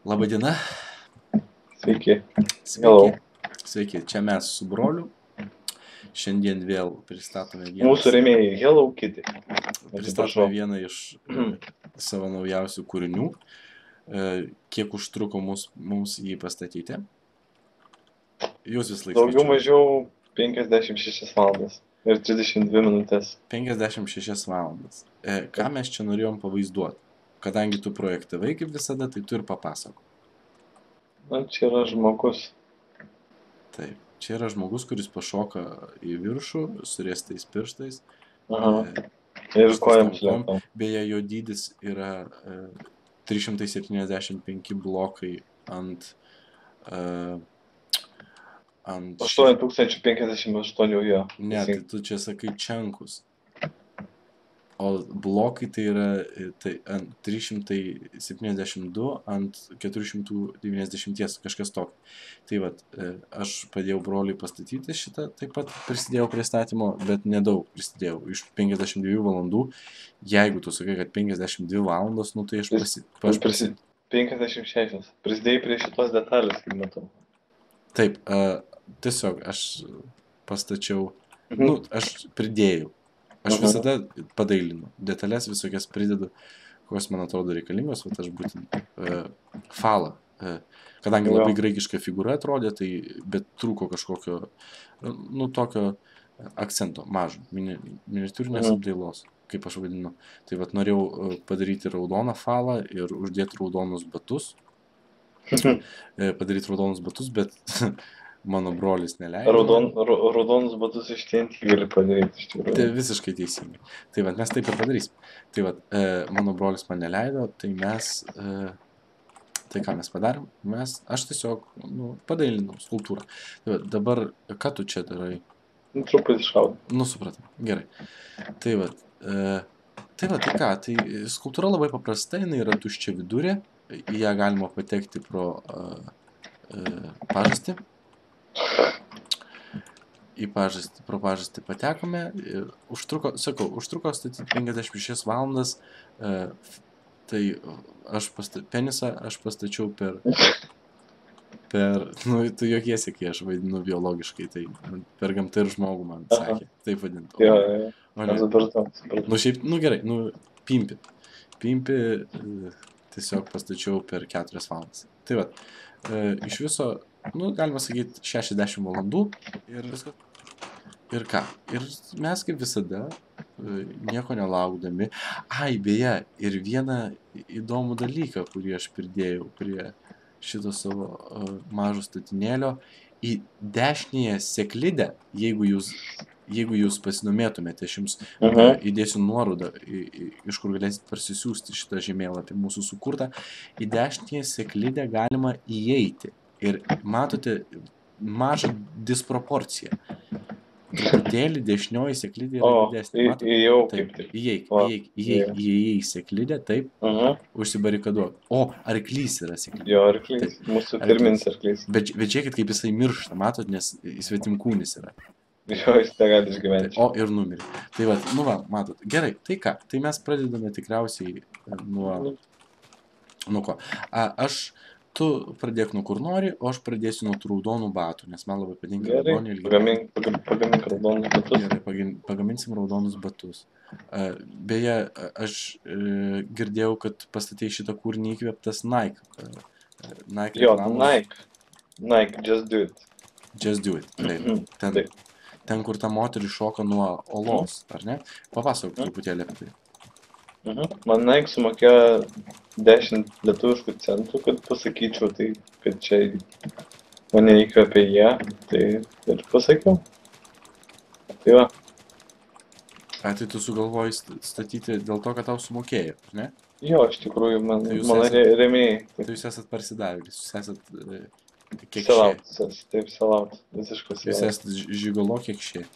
Labadiena. Sveiki. Hello. Sveiki, čia mes su broliu. Šiandien vėl pristatome Mūsų rėmėjai Hello Kitty. Pristatome vieną iš savo naujausių kūrinių. Kiek užtruko mums jį pastatyti? Jūs vis laik Daugiau mažiau 56 valandas ir 32 minutės. 56 valandas. Ką mes čia norėjom pavaizduoti? Kadangi tu projektavai kaip visada, tai tu ir papasako. Na, čia yra žmogus. Taip, čia yra žmogus, kuris pašoka į viršų, surėstais pirštais. Aha. Ir kojam šlėkam. Beje, jo dydis yra 375 blokai ant 8058 jo. Ne, tai tu čia sakai čenkus. O blokai tai yra ant 372 ant 490, kažkas tokio. Tai vat, aš padėjau broliui pastatyti šitą, taip pat prisidėjau prie statymo, bet nedaug prisidėjau. Iš 52 valandų, jeigu tu sakai, kad 52 valandos, nu tai aš 56. Prisidėjai prie šitos detalės, kaip matau. Taip, tiesiog aš pastačiau, nu, aš pridėjau. Aš visada padailinu. Detalės visokias pridedu, kokios man atrodo reikalingos, vat aš būtent falą. Kadangi labai graikiška figūra atrodė, tai bet trūko kažkokio, nu, tokio akcento, mažo, miniatiūrinės apdailos, kaip aš vadinu. Tai vat norėjau padaryti raudoną falą ir uždėti raudonus batus. Bet mano brolis neleido. Raudonus batus iš TNT gali padaryti, iš tikrųjų. Tai visiškai teisingai. Tai vat, mes taip ir padarysim. Tai vat, mano brolis man neleido, tai mes, tai ką mes padarėm? Aš tiesiog, nu, padailinau skulptūrą. Tai vat, dabar, ką tu čia darai? Truputį šaudai. Nu, supratau, gerai. Tai vat, tai ką, tai skulptūra labai paprasta, jinai yra tuščia vidurė, į ją galima patekti pro pažastį. Pro pažastį patekome ir užtruko statyti 56 valandas, tai penisą aš pastačiau per, nu, tu jokiesi, kai aš vaidinu biologiškai, tai per gamtą ir žmogų man sakė, taip vadintų. Jo, supratau. Nu, šiaip, nu gerai, nu, pimpi, tiesiog pastačiau per 4 valandas. Tai va, iš viso, nu, galima sakyti, 60 valandų ir viskas. Ir ką? Ir mes kaip visada, nieko nelaukdami. Ai, beje, ir vieną įdomų dalyką, kurį aš pridėjau prie šito savo mažo statinėlio, į dešinėje seklidę, jeigu jūs pasidomėtumėte, aš jums įdėsiu nuorodą, iš kur galėsit parsisiųsti šitą žemėlapį mūsų sukurtą, į dešinėje seklidę galima įeiti. Ir matote mažą disproporciją. Truputėlį dešinioji seklidė yra didesnė. Įėjau kaip taip. Įėjai į seklidę, taip, užsibarikaduok. O, arklys yra seklidė. Jo, arklys, mūsų firminis arklys. Bet žiūrėkit, kaip jisai miršta, matot, nes svetimkūnis yra. Jo, jis negali išgyventi. O, ir numirė. Tai va, nu va, matot. Gerai, tai ką? Tai mes pradedame tikriausiai nuo ko. Tu pradėk nuo kur nori, o aš pradėsiu nuo tų raudonų batų, nes man labai patinka raudoni ilgi. Pagamink raudonus batus. Gerai, pagaminsim raudonus batus. Beje, aš girdėjau, kad pastatei šitą kūrinį įkvėptas Nike. Jo, Nike, just do it. Just do it. Ten, kur ta moteris šoka nuo olos, ar ne? Papasakok truputėlį apie tai. Man Nike sumokėjo 10 lietuviškų centų, kad pasakyčiau tai, kad čia mane įkvėpė jie, tai ir pasakiau. Tai va. Tai tu sugalvojai statyti dėl to, kad tau sumokėjo, ar ne? Jo, iš tikrųjų, mano rėmėjai. Tai jūs esat parsidavėlis, jūs esat kekšė. Selautas, taip, selautas, visiškas selautas. Jūs esat žigolo kekšė.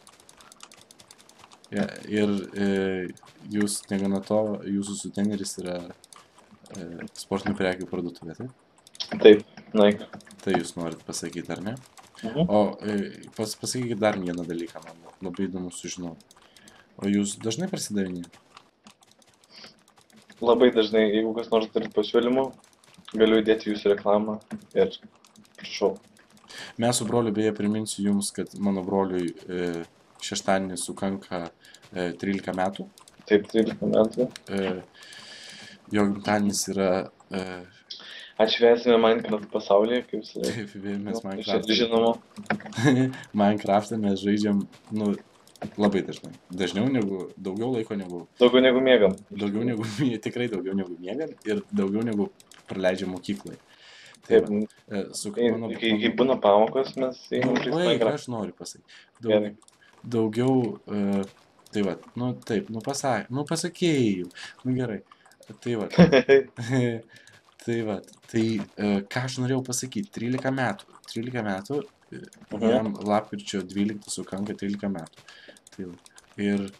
Ir jūs, negana to, jūsų suteneris yra sportinių prekių parduotuvė, taip? Taip, Nike. Tai jūs norit pasakyti, ar ne? O pasakykit dar vieną dalyką, man labai įdomu sužinoti. O jūs dažnai prasidavinėjate? Labai dažnai, jeigu kas nors turi pasiūlymų, galiu įdėti jūsų reklamą ir prašau. Mes su broliu beje priminsiu jums, kad mano broliui šeštadienį sukanka 13 metų. Taip, 13 metų. Jo gimtadienis yra... Atšvęsime Minecraft pasaulyje, kaip visą laiką. Taip, mes Žinoma. Minecraft'ą mes žaidžiam, nu, labai dažnai. Daugiau laiko negu... Daugiau negu miegam. Tikrai daugiau negu miegam ir daugiau negu praleidžiam mokyklai. Taip, kai būna pamokos, mes einam žaisti Minecraft. Aš noriu pasakyti. Daugiau, tai va, nu taip, pasakėjau, nu gerai, tai va. Tai ką aš norėjau pasakyti, 13 metų, jam lapkričio 12 sukanka 13 metų. Tai va. Ir,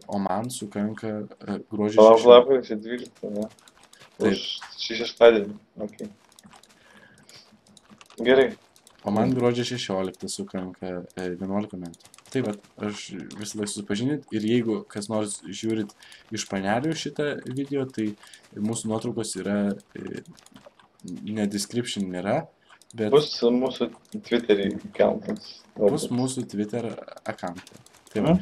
o man sukanka gruodžio 16. Lapkričio 12, ne? Už šį šeštadienį, okei. Gerai. O man gruodžio 16 sukanka 11 metų. Tai va, aš visą laiką susipažinit ir jeigu kas nors žiūrit iš panelių šitą video, tai mūsų nuotraukos yra, ne description nėra, bet... Bus mūsų Twitter'į keltas. Bus mūsų Twitter account'e. Tai va.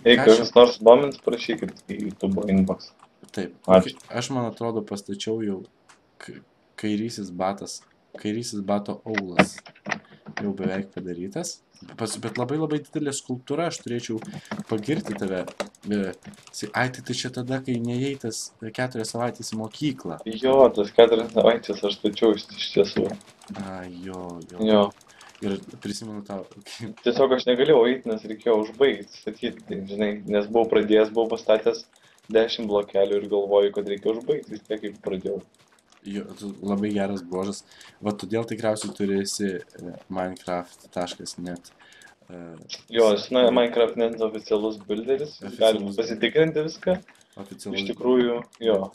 Jeigu kas nors domins, parašykit į YouTube inbox. Taip. Aš, man atrodo, pastačiau jau kairysis bato aulas. Jau beveik padarytas. Bet labai didelė skulptūra, aš turėčiau pagirti tave. Ai, tai čia tada, kai neėjai tas 4 savaitės į mokyklą. Jo, tas 4 savaitės aš stačiau iš tiesų. Jo. Ir prisimenu tau. Tiesiog aš negalėjau eiti, nes reikėjo užbaigti statyti, tai, žinai, nes buvau pastatęs 10 blokelių ir galvoju, kad reikia užbaigti, vis tiek kaip pradėjau. Jo, labai geras bruožas. Va, todėl tikriausiai turėsi Minecraft.net. Jo, Minecraft.net oficialus builderis, galim pasitikrinti viską. Iš tikrųjų, jo.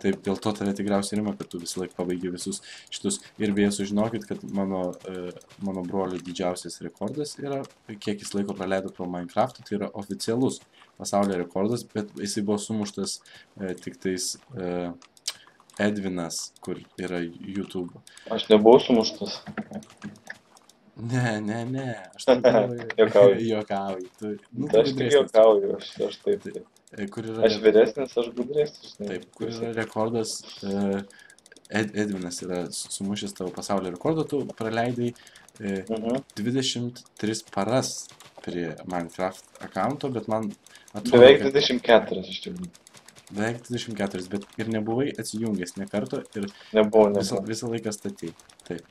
Taip, dėl to tave tikriausiai rima, kad tu visą laiką pabaigi visus šitus. Ir beje, sužinokit, kad mano brolio didžiausias rekordas yra, kiek jis laiko praleido pro Minecraft'ą, tai yra oficialus pasaulio rekordas, bet jisai buvo sumuštas tik tais... Edvinas, kur yra YouTube. Aš nebuvau sumuštas. Ne. Aš taip juokauju. Aš tik juokauju, aš taip. Aš vyresnis, aš gudresnis. Taip, kur yra rekordas, Edvinas yra sumušęs tavo pasaulio rekordą, tu praleidai 23 paras prie Minecraft accounto, bet man atrodo... Beveik 24 iš tikrųjų. Beveik 24, bet ir nebuvai atsijungęs ne karto ir visą laiką statei. Taip.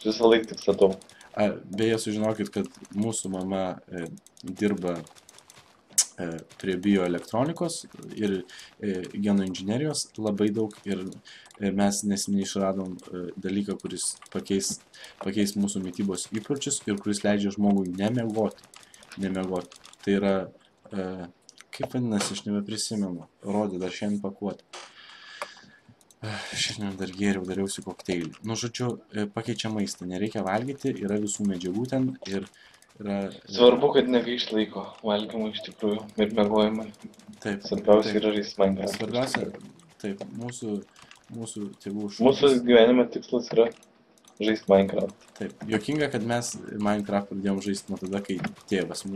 Visą laiką tik statau. Beje, sužinokit, kad mūsų mama dirba prie bioelektronikos ir genų inžinerijos labai daug ir mes neseniai išradom dalyką, kuris pakeis mūsų mitybos įpročius ir kuris leidžia žmogui nemiegoti. Tai yra... Kaip vadinasi, aš nebeprisimenu. Rodė dar šiandien pakuoti. Šiandien dar gėriau, dariausi kokteilį. Nu, žodžiu, pakeičia maistą. Nereikia valgyti, yra visų medžiagų ten ir yra... Svarbu, kad negaišt laiko valgymui iš tikrųjų ir miegojimui. Taip. Svarbiausia yra žaisti Minecraft. Svarbiausia, taip, mūsų tėvų šūkis. Mūsų gyvenimo tikslas yra žaisti Minecraft. Taip. Jokinga, kad mes Minecraft pradėjom žaisti nuo tada, kai tėvas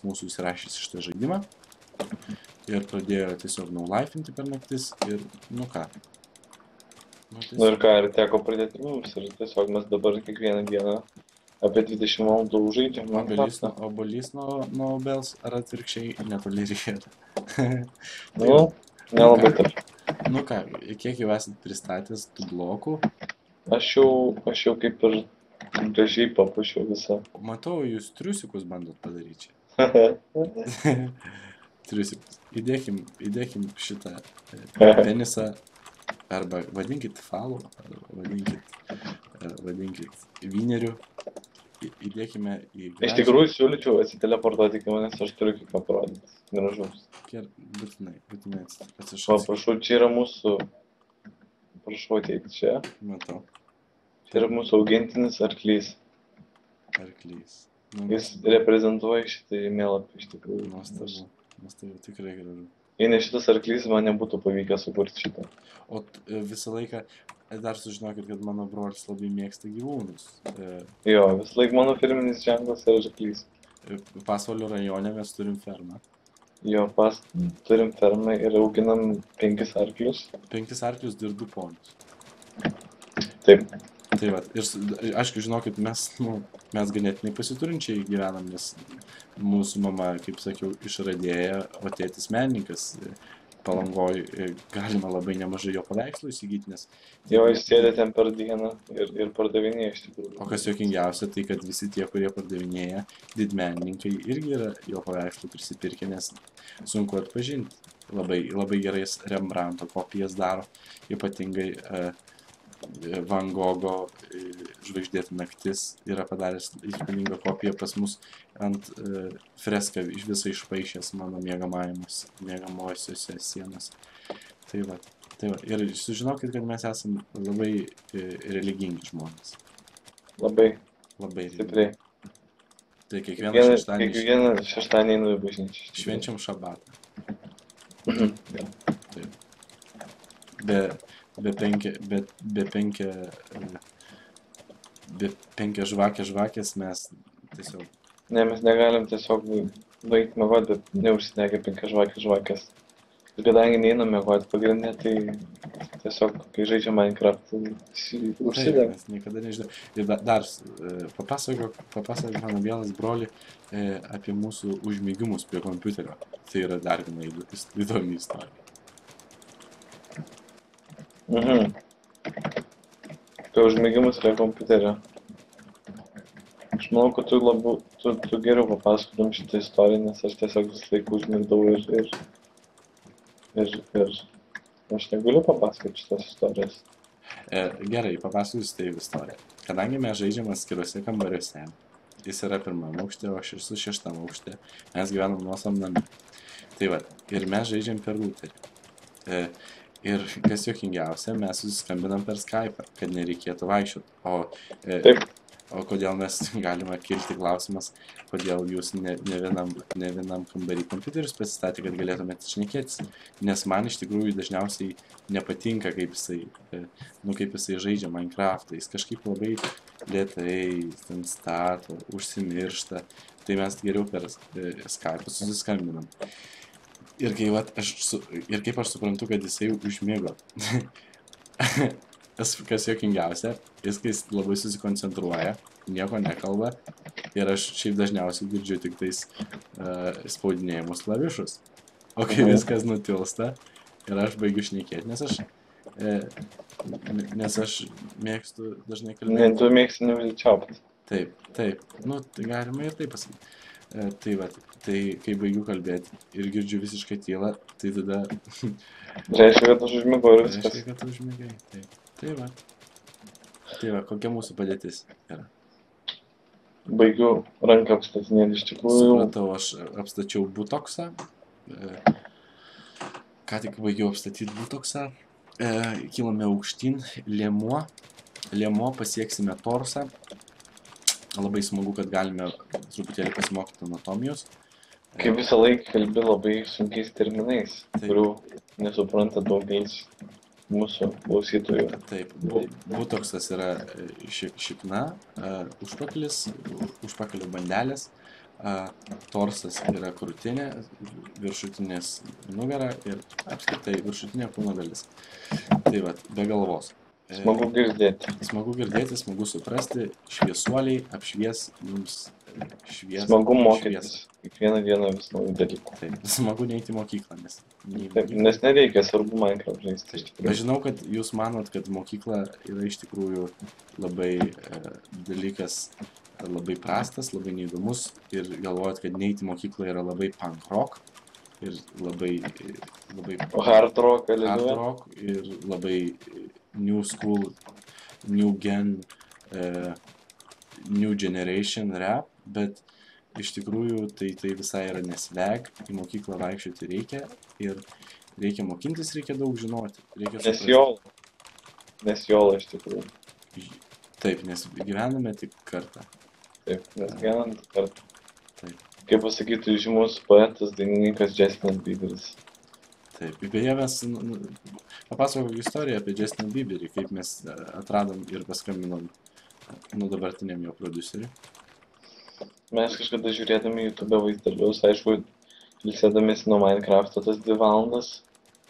mūsų įsirašys šitą žaidimą ir pradėjo tiesiog no-lifinti per naktis ir nu ką. Nu ir ką, ir teko pradėti mums ir tiesiog mes dabar kiekvieną dieną apie 20 valandų žaidžiam. Obuolys nuo obels ar atvirkščiai netoli rieda. Nu, nelabai taip. Nu ką, kiek jau esat pristatęs tų blokų? Aš jau kaip ir gražiai papuošiau visą. Matau, jūs triusikus bandot padaryti čia. Triusikus. Įdėkim šitą penisą, arba vadinkit falu, vadinkit vyneriu. Įdėkime į gražią. Iš tikrųjų siūlyčiau atsiteleportuoti iki manęs, aš turiu kaip parodyti. Gražaus. Būtinai atsišau. Prašau, čia yra mūsų... Prašau ateiti čia. Matau. Tai yra mūsų augintinis arklys. Arklys. Nu, Jis reprezentuoja šitą žemėlapį iš tikrųjų. nuostabu. Nuostabu, tikrai gražu. Jei ne šitas arklys, man nebūtų pavykę sukurti šitą. O visą laiką, dar sužinokit, kad mano brolis labai mėgsta gyvūnus. Jo, vis laik mano firminis ženklas yra arklys. Pasvalio rajone mes turim fermą. Jo, turim fermą ir auginam 5 arklius. 5 arklius ir 2 ponius. Taip. Tai va, ir aišku, žinokit, mes ganėtinai pasiturinčiai gyvenam, nes mūsų mama, kaip sakiau, išradėja, o tėtis menininkas. Palangoj galima labai nemažai jo paveikslų įsigyti, nes... Jo, jis sėdė ten per dieną ir pardavinėja iš tikrųjų. O kas juokingiausia, tai kad visi tie, kurie pardavinėja, didmenininkai irgi yra jo paveikslų prisipirkę, nes sunku atpažinti. Labai gerai Rembrandto kopijas daro, ypatingai Van Gogho Žvaigždėta naktis yra padaręs įspūdingą kopiją pas mus ant freską iš viso išpaišęs mano miegamosiose sienose. Tai va. Ir sužinokit, kad mes esam labai religingi žmonės. Labai stipriai. Tai kiekvieną šeštadienį einu į bažnyčią. Švenčiam šabatą. Be penkia žvakės mes tiesiog... Ne, mes negalim tiesiog baigti mėgoti, bet neužsidegę 5 žvakės. Ir kadangi neinu mėgoti pagrindinę, tai tiesiog, kai žaidžia Minecraft, užsidega. Taip, mes niekada nežinau. Ir dar papasakok mano mielas broli apie mūsų užmygimus prie kompiuterio. Tai yra dar viena įdomi istorija. Apie užmėgimus prie kompiuterio. Aš manau, kad tu geriau papasakotum šitą istoriją, nes aš tiesiog visą laiką užmigdavau ir aš negaliu papasakoti šitos istorijos. Gerai, papasakosiu tai istoriją. Kadangi mes žaidžiam atskiruose kambariuose, jis yra 1 aukšte, o aš esu 6 aukšte, mes gyvenam nuosavam name. Tai va, ir mes žaidžiam per routerį. Ir kas juokingiausia, mes susiskambinam per Skype, kad nereikėtų vaikščioti. O kodėl mes galima kilti klausimas, kodėl jūs ne vienam kambarį kompiuterius pasistatė, kad galėtumėte šnekėtis. Nes man iš tikrųjų dažniausiai nepatinka, kaip jisai žaidžia Minecraftą. Jis kažkaip labai lėtai ten stato, užsimiršta. Tai mes geriau per Skype susiskambinam. Ir kaip aš suprantu, kad jisai užmigo. Kas juokingiausia, jis labai susikoncentruoja, nieko nekalba ir aš šiaip dažniausiai girdžiu tik tais spaudinėjimus klavišus. O kai viskas nutilsta ir aš baigiu šnekėti, nes aš mėgstu dažnai kalbėti. Ne, tu mėgsti neužsičiaupti. Taip. Nu, tai galima ir taip pasakyti. Tai kai baigiu kalbėti ir girdžiu visiškai tylą, tai tada... Reiškia, kad aš užmigau ir viskas. Reiškia, kad tu užmigai, taip. Tai va, kokia mūsų padėtis yra. Baigiu ranką apstatinėti iš tikrųjų. Supratau, aš apstačiau butoksą. Ką tik baigiau apstatyti butoksą. Kilame aukštyn, Liemuo, pasieksime torsą. Labai smagu, kad galime truputėlį pasimokyti anatomijos. Kaip visą laiką kalbi labai sunkiais terminais, kurių nesupranta daugelis mūsų klausytojų. Taip, butoksas yra šikna, užpakalio bandelės, torsas yra krūtinė, viršutinės nugara ir apskritai viršutinė kūno dalis. Tai va, be galvos. Smagu girdėti. Smagu girdėti, smagu suprasti, šviesuoliai apšvies jums šviesą. Smagu mokytis kiekvieną dieną vis naujų dalykų. Taip, smagu neiti į mokyklą, nes nereikia, svarbu Minecraft žaisti. Aš žinau, kad jūs manot, kad mokykla yra iš tikrųjų labai dalykas, labai prastas, labai neįdomus ir galvojat, kad neiti į mokyklą yra labai punk rock ir labai hard rock ir labai new school, new gen, new generation rap, bet iš tikrųjų tai visai yra nesveg, į mokyklą vaikščioti reikia ir reikia mokintis, reikia daug žinoti. Nes jola iš tikrųjų. Taip, nes gyvename tik kartą. Taip, nes gyvenam tik kartą. Taip. Kaip pasakytų žymus poetas, dainininkas Justinas Bieberis. Taip, beje, mes papasakok istoriją apie Justin Bieberį, kaip mes atradom ir paskambinom dabartiniam jo prodiuseriui. Mes kažkada žiūrėdami YouTube vaizdelius, aišku, ilsėdamėsi nuo Minecraft'o tas 2 valandas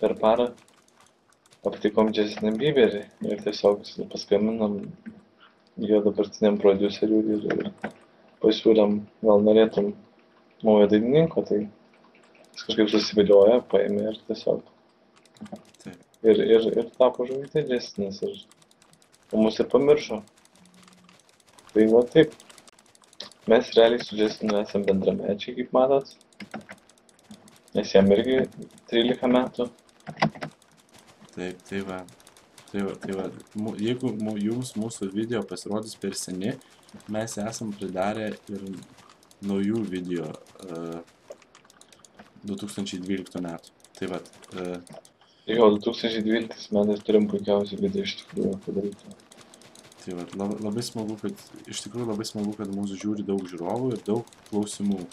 per parą, aptikom Justiną Bieberį ir tiesiog paskambinom jo dabartiniam prodiuseriui ir pasiūlėm, gal norėtum naujo dainininko, tai jis kažkaip susiviliojo, paėmė ir tiesiog. Taip. Ir tapo žvaigždė Justinas ir mus ir pamiršo. Tai va taip. Mes realiai su Justinu esam bendramečiai, kaip matot. Nes jam irgi 13 metų. Taip, tai va. Jeigu jums mūsų video pasirodys per seni, mes esam pridarę ir naujų video 2012 metų. Tai va. Jo, 2012 metais turim puikiausią video iš tikrųjų padaryti. Tai va, labai smagu, kad mūsų žiūri daug žiūrovų ir daug klausimų.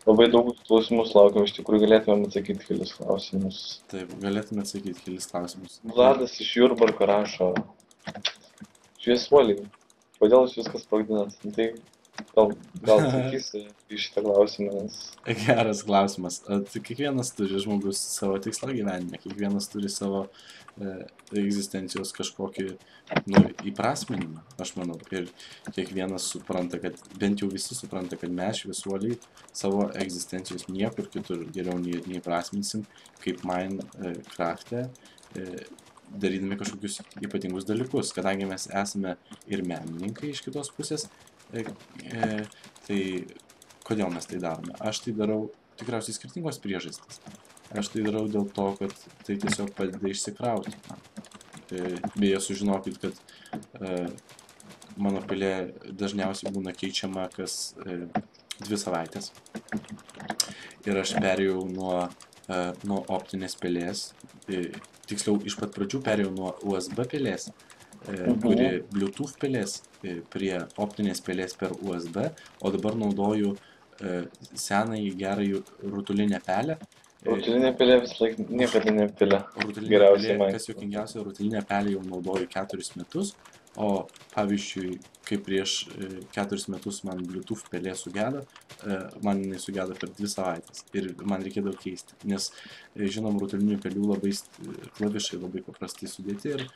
Labai daug klausimų laukiam, iš tikrųjų galėtumėm atsakyti kelis klausimus. Taip, galėtume atsakyti kelis klausimus. Vladas iš Jurbarko rašo. Šviesuoliai, kodėl jūs viskas sprogdinat? Tai gal atsakysi į šitą klausimą, nes... Geras klausimas. Kiekvienas turi žmogus savo tikslą gyvenime, kiekvienas turi savo egzistencijos kažkokį įprasminimą, aš manau. Ir kiekvienas supranta, kad bent jau visi supranta, kad mes šviesuoliai savo egzistencijos niekur kitur geriau neįprasminsim, kaip Minecraft'e, darydami kažkokius ypatingus dalykus. Kadangi mes esame ir menininkai iš kitos pusės, tai kodėl mes tai darome? Aš tai darau tikriausiai skirtingos priežastys. Aš tai darau dėl to, kad tai tiesiog padeda išsikrauti. Beje, sužinokit, kad mano pilė dažniausiai būna keičiama kas 2 savaitės. Ir aš perėjau nuo optinės pelės, tiksliau iš pat pradžių perėjau nuo USB pelės, kuri Bluetooth pelės prie optinės pelės per USB, o dabar naudoju senąjį gerąjį rutulinę pelę. Rutulinė pelė vis laik niekada nepilė. Rutulinė pelė, kas juokingiausia, rutulinė pelė jau naudoju 4 metus, o pavyzdžiui, kai prieš 4 metus man Bluetooth pelė sugedo, man jinai sugedo per 2 savaitės ir man reikėdavo keisti, nes žinom, rutulinių pelių labai klavišai labai paprastai sudėti ir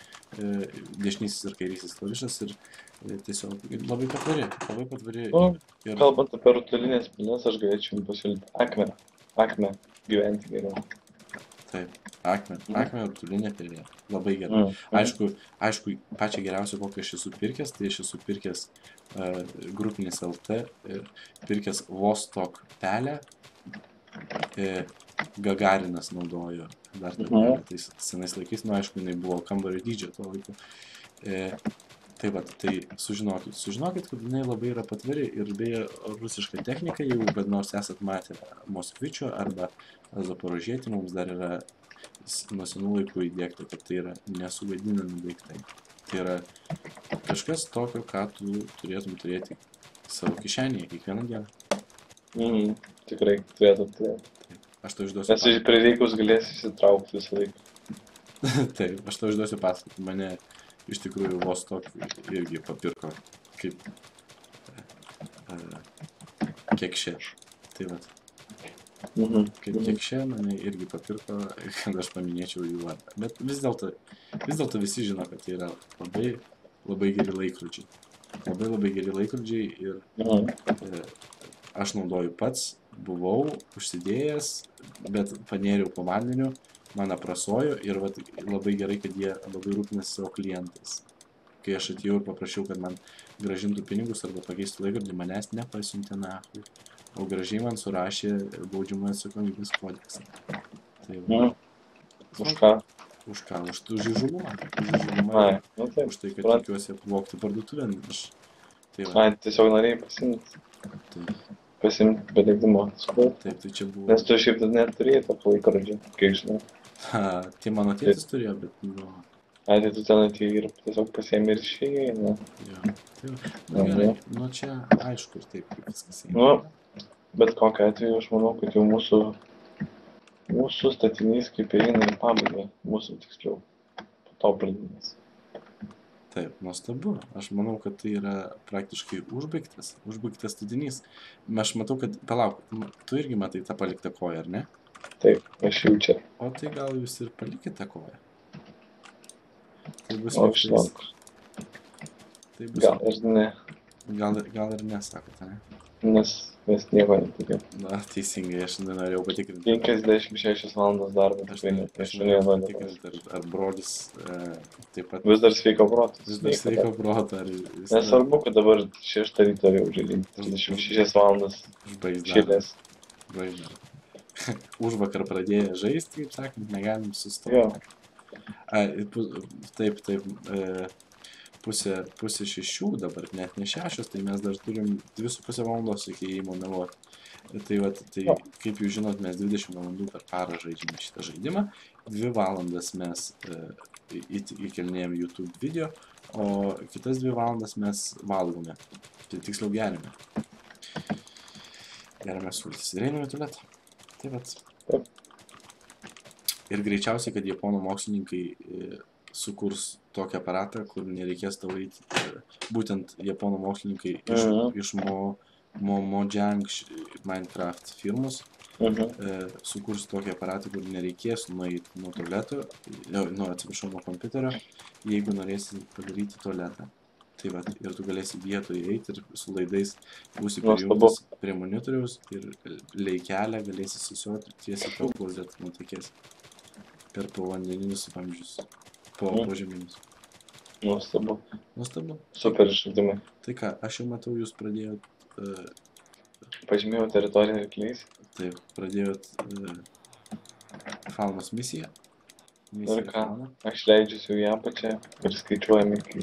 dešinysis ir kairysis klavišas ir tiesiog labai patvari. Kalbant apie rutulinės pelės, aš galėčiau pasiūlyti Acme gyventi geriau. Taip, Acme rutulinė pelė. Labai gerai. Aišku, pačią geriausią, kokią aš esu pirkęs, tai aš esu pirkęs Grupinis LT, pirkęs Vostok pelę, Gagarinas naudojo dar tais senais laikais, aišku, jinai buvo kambario dydžio tuo laiku. Tai va, tai sužinokit, kad jinai labai yra patvari ir beje rusiška technika, jeigu kad nors esat matę Moskvičio arba Zaporožietį, mums dar yra nuo senų laikų įdiegta, kad tai yra nesugadinami daiktai. Tai yra kažkas tokio, ką tu turėtum turėti savo kišenėje kiekvieną dieną. Tikrai turėtum turėti. Aš tau išduosiu. Nes prireikus galėsi įsitraukti visą laiką. Taip, aš tau išduosiu paslaptį. Mane iš tikrųjų Vostok irgi papirko kaip kekšė. Tai vat. Kaip kekšė mane irgi papirko, kad aš paminėčiau jų vardą. Bet vis dėlto visi žino, kad tai yra labai geri laikrodžiai. Labai geri laikrodžiai ir aš naudoju pats, buvau užsidėjęs, bet panėriau po vandeniu. Man aprasojo ir labai gerai, kad jie labai rūpinasi savo klientais. Kai aš atėjau ir paprašiau, kad man grąžintų pinigus arba pakeistų laikrodį, manęs nepasiuntė nachui, o gražiai man surašė baudžiamojo atsakomybės kodeksą. Už ką? Už ką? Už įžūlumą. Už tai, kad tikiuosi apvogti parduotuvę. Tiesiog norėjai pasimti be leidimo. Taip, tai čia buvo... Nes tu šiaip net turėjai tokį laikrodžį, kiek žinau. Tai mano tėtis turėjo, bet Ai, tai tu ten atėjai ir tiesiog pasiėmė ir išėjai, ne? Jo. Tai, nu gerai, nu čia aišku ir taip, kaip viskas eina. Nu, bet kokiu atveju aš manau, kad jau mūsų statinys kaip ir eina į pabaigą, mūsų tiksliau patobulinimas. Taip, nuostabu. Aš manau, kad tai yra praktiškai užbaigtas statinys. Aš matau, kad, palauk, tu irgi matai tą paliktą koją, ar ne? Taip, aš jau čia. O tai gal jūs ir palikite koją? Tai bus O lygtais. žinok, Tai bus, gal ir ne, gal ir nesakote, ne? nes mes nieko netikėm. Na, teisingai, aš nenorėjau patikrinti. 56 valandas darbo, Aš tikrai norėjau ne. patikrinti, ar brolis taip pat Vis dar sveiko protas. vis dar sveiko proto, ar jis Nesvarbu, kad dabar 6 ryto jau žaidžiam 36 valandas užbaigs šilės. Užvakar pradėję žaisti, kaip sakant, negalim sustoti. Jo, Taip, pusė 6 dabar, net ne 6, tai mes dar turim 2,5 valandos iki įėjimo miegoti. Tai kaip jūs žinot, mes 20 valandų per parą žaidžiame šitą žaidimą, 2 valandas mes įkelnėjom YouTube video, o kitas 2 valandas mes valgome, tai tiksliau gerime. Gerime sultis ir einame į tualetą. Tai vat. Taip. Ir greičiausiai, kad japonų mokslininkai sukurs tokį aparatą, kur nereikės tau eiti. Būtent japonų mokslininkai iš Mojang Minecraft firmos sukurs tokį aparatą, kur nereikės nueiti nuo tualeto, nuo kompiuterio, jeigu norėsi padaryti tualetą. Tai vat, ir tu galėsi vietoje eiti ir su laidais būsi prijungtas prie monitoriaus ir leikelę galėsi susioti tiesiai tau klozet nutekės per povandeninius vamzdžius, po požeminius. nuostabu. Nuostabu. Super žaidimai. Tai ką, aš jau matau, jūs pradėjot... Pažymėjau teritoriją arkliais. Taip, pradėjot faunos misiją. Ir ką, aš leidžiuosi į apačią ir skaičiuojam iki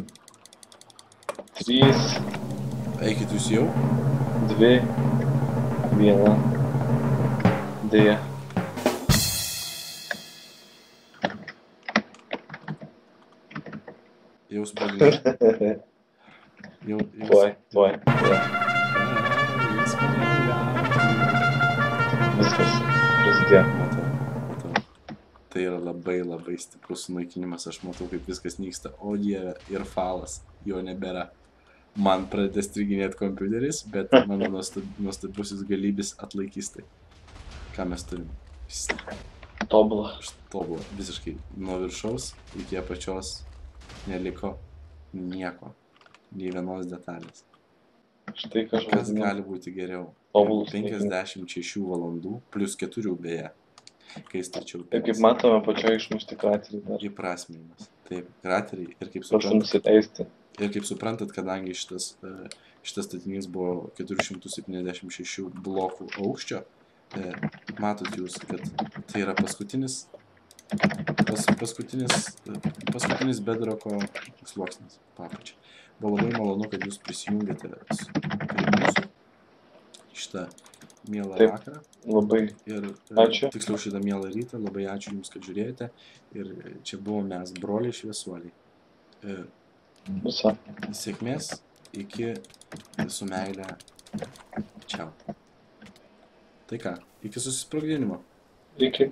3, Eikit jūs jau? 2, 1, dėja. Jau sprogdinė. Tuoj. Viskas prasidėjo. Matau. Tai yra labai stiprus sunaikinimas, aš matau, kaip viskas nyksta. O dieve, ir falas, jo nebėra. Man pradeda striginėti kompiuteris, bet mano nuostabusis galybės atlaikys tai. Ką mes turim? Tobulą. Tobulą, visiškai. Nuo viršaus iki apačios neliko nieko. Nei vienos detalės. Štai kažkas. Kas gali būti geriau? Tobulus 56 valandų, plus 4 beje. Kai stačiau. Ir kaip matome, pačioje išmušti krateriai dar. Įprasminimas. Taip, krateriai. Prašau nusileisti. Ir kaip suprantat, kadangi šitas statinys buvo 476 blokų aukščio, matot jūs, kad tai yra paskutinis bedroko sluoksnis papačia. Buvo labai malonu, kad jūs prisijungėte prie mūsų šitą mielą vakarą. Labai ačiū. Tiksliau šitą mielą rytą, labai ačiū jums, kad žiūrėjote. Ir čia buvo mes, broliai šviesuoliai. Visa. Sėkmės, iki su meile. Čiau. Tai ką, iki susisprogdinimo. Iki.